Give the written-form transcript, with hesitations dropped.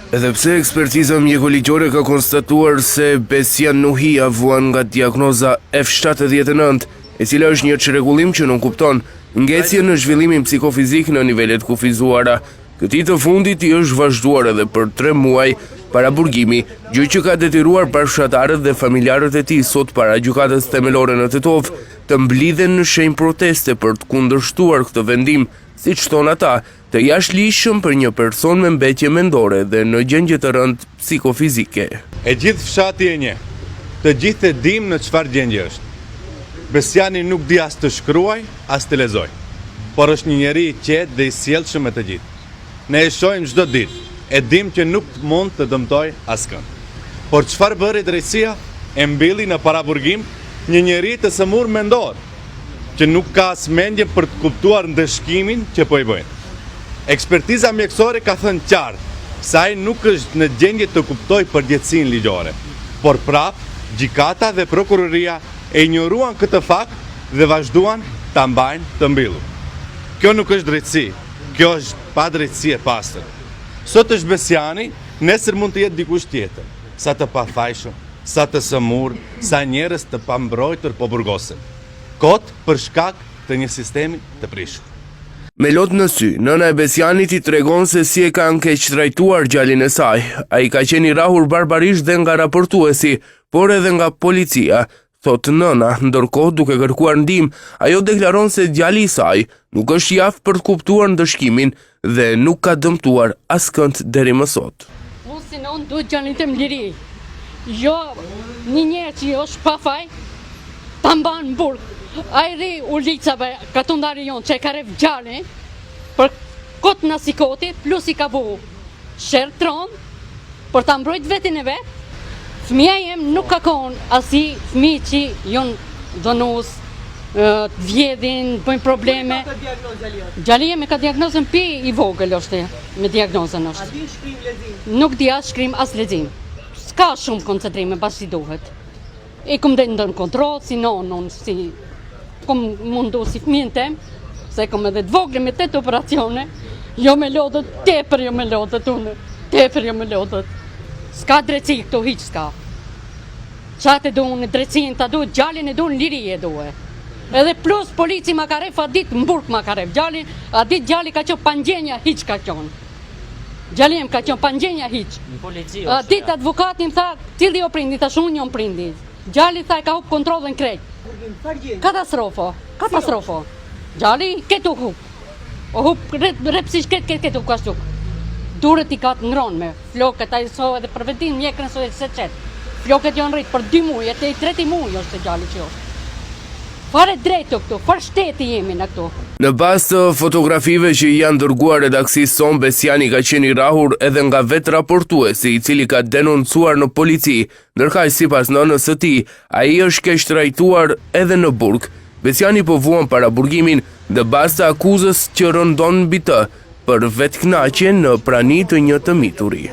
Edhe pse ekspertiza mjekoligjore ka konstatuar se Besian Nuhia vuan nga diagnoza F79, e cila është një çrregullim që nuk kupton ngecje në zhvillimin psikofizik në nivelet kufizuara. Këtij të fundit i është vazhduar edhe për 3 muaj para burgimi, gjë që ka detyruar bashkëtarët dhe familjarët e tij sot para gjykatës themelore në Tetov të mblidhen në shenjë proteste për të kundërshtuar këtë vendim, siç thon ata, të jashtëligjshëm për një person me mbetje mendore dhe në gjendje të rëndë psikofizike. E gjithë fshati e njeh, të gjithë e dim në çfarë gjendje është. Besiani nuk di as të shkruaj, as të lexoj, por është një njeri i qetë dhe i sjellshëm me të gjithë. Ne e shohim çdo ditë, e dim që nuk mund të dëmtoj askënd. Por çfarë bëri drejtësia? E mbylli në paraburgim një njeri të sëmur mendor, që nuk ka as mendje për të kuptuar ndëshkimin që po i bëjnë. Ekspertiza mjekësore ka thënë qartë se ai nuk është në gjendje të kuptojë përgjegjësinë ligjore, por prapë gjykata dhe prokuroria e injoruan këtë fakt dhe vazhduan ta mbajnë të mbyllur. Kjo nuk është drejtësi, kjo është padrejtësi e pastër. Sot është Besiani, nesër mund të jetë dikush tjetër, sa të pafajshëm, sa të sëmur, sa njerëz të pambrojtur po burgosen. Kot për shkak të një sistemi të prishur. Me lot në sy, nëna e Besianit i tregon se si e ka keqtrajtuar gjalin e saj. Ai ka qenë i rahur barbarisht dhe nga raportuesi, por edhe nga policia, thot nëna, ndërkohë duke kërkuar ndihmë, ajo deklaron se djali i saj nuk është i aftë për të kuptuar ndëshkimin dhe nuk ka dëmtuar askënd deri më sot. Unë sinon duhet gjalin të më liri. Jo një njerë që është pa faj, ta mban në burg. A i ri ulicave katundari jonë që e ka ref gjallin, për kotë në sikoti, plus i ka bu shërë tronë, për ta mbrojt vetin e vetë. Fëmija jem nuk ka konë asi fëmi që jonë dhënus, të vjedhin, bëjnë probleme. Gjali jem e ka diagnozën pi i vogël është me diagnozën është. A di shkrim lexim? Nuk di as shkrim as lexim. S'ka shumë koncentrime pas si duhet. E kom dhe ndën kontrol, si nonon, si kom mundu si fëmijën tem, se kom edhe të vogli me 8 operacione, jo me lodhët, tepër jo me lodhët unë, tepër jo me lodhët. S'ka drejtësi këtu, hiq s'ka. Qatë e duhen, drejtësin të duhet, gjallin e duhen, liri e duhet. Edhe plus polici ma ka ref, a dit në burg ma ka ref, gjallin, a dit gjalli ka qenë pangjenja, hiq ka qenë. Gjallim ka qenë pangjenja hiq. A dit advokatin tha, cili o prindi, thash unë jom prindi. Gjalli tha e ka hup kontrolën krejt. Katastrofo. Gjalli ketu hup. O hup repsish ketu ka shtuk. Durët i ka të ngronë me flokët, a i so edhe për vetin mjekën so e se qetë. Flokët janë rritë për 2 muaj, e 3 muaj është gjalli që është. Fare drejtë këtu, fare shteti jemi në këtu. Në bazë të fotografive që janë dërguar redaksisë son, Besiani ka qenë i rahur edhe nga vetë raportuesi, i cili ka denoncuar në polici, ndërkaq sipas nënës së tij, ai është keqtrajtuar edhe në burg. Besiani po vuan para burgimin dhe bazë të akuzës që rëndon mbi të për vetkënaqje në prani të një të mituri.